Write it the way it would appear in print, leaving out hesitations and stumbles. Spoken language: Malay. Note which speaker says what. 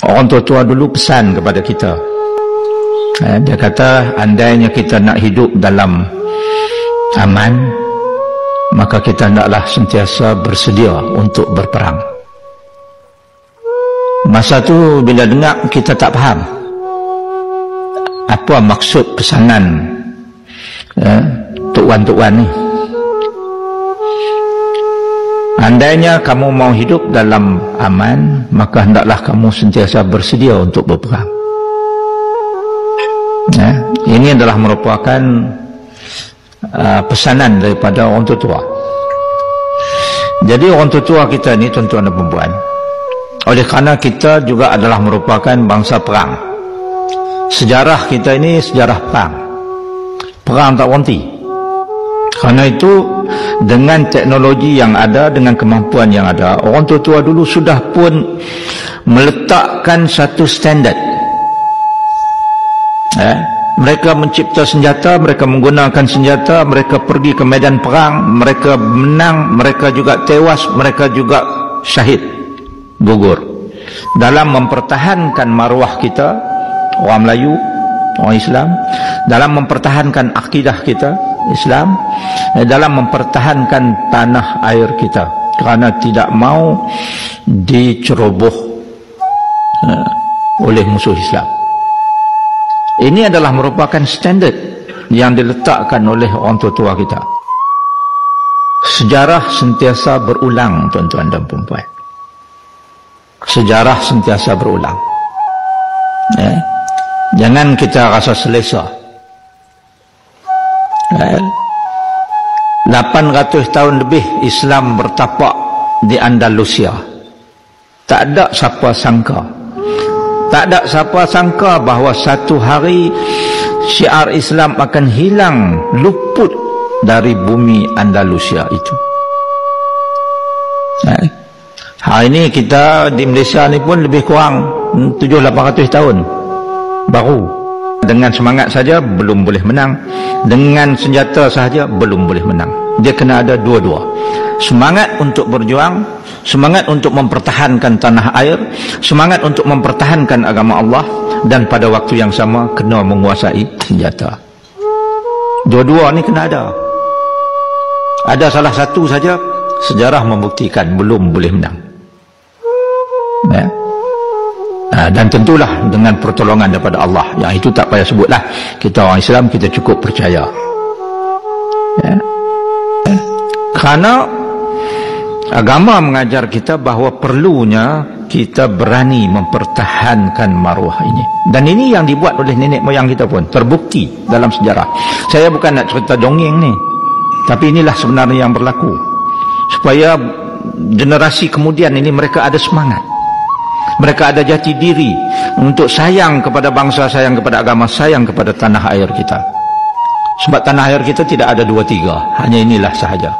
Speaker 1: Orang tua-tua dulu pesan kepada kita. Dia kata, andainya kita nak hidup dalam aman, maka kita hendaklah sentiasa bersedia untuk berperang. Masa tu bila dengar, kita tak faham apa maksud pesanan Tok Wan ni. Andainya kamu mau hidup dalam aman, maka hendaklah kamu sentiasa bersedia untuk berperang. Ini adalah merupakan pesanan daripada orang tua. Jadi orang tua kita ni, tuan-tuan dan puan-puan, oleh kerana kita juga adalah merupakan bangsa perang. Sejarah kita ini sejarah perang. Perang tak berhenti. Kerana itu, dengan teknologi yang ada, dengan kemampuan yang ada, orang tua-tua dulu sudah pun meletakkan satu standard. Mereka mencipta senjata, mereka menggunakan senjata, mereka pergi ke medan perang, mereka menang, mereka juga tewas, mereka juga syahid, gugur, dalam mempertahankan maruah kita, orang Melayu, orang Islam, dalam mempertahankan akidah kita Islam, dalam mempertahankan tanah air kita, kerana tidak mau diceroboh oleh musuh Islam. Ini adalah merupakan standard yang diletakkan oleh orang tua-tua kita. Sejarah sentiasa berulang, tuan-tuan dan puan-puan. Sejarah sentiasa berulang. Jangan kita rasa selesa. 800 tahun lebih Islam bertapak di Andalusia. Tak ada siapa sangka. Tak ada siapa sangka bahawa satu hari syiar Islam akan hilang, luput dari bumi Andalusia itu. Hari ini kita di Malaysia ni pun lebih kurang 700-800 tahun baru. Dengan semangat saja belum boleh menang, dengan senjata sahaja belum boleh menang. Dia kena ada dua-dua. Semangat untuk berjuang, semangat untuk mempertahankan tanah air, semangat untuk mempertahankan agama Allah, dan pada waktu yang sama kena menguasai senjata. Dua-dua ni kena ada. Ada salah satu saja, sejarah membuktikan belum boleh menang. Dan tentulah dengan pertolongan daripada Allah. Yang itu tak payah sebutlah. Kita orang Islam, kita cukup percaya. Kerana agama mengajar kita bahawa perlunya kita berani mempertahankan maruah ini. Dan ini yang dibuat oleh nenek moyang kita pun, terbukti dalam sejarah. Saya bukan nak cerita dongeng ni, tapi inilah sebenarnya yang berlaku, supaya generasi kemudian ini mereka ada semangat, mereka ada jati diri untuk sayang kepada bangsa, sayang kepada agama, sayang kepada tanah air kita. Sebab tanah air kita tidak ada 2-3, hanya inilah sahaja.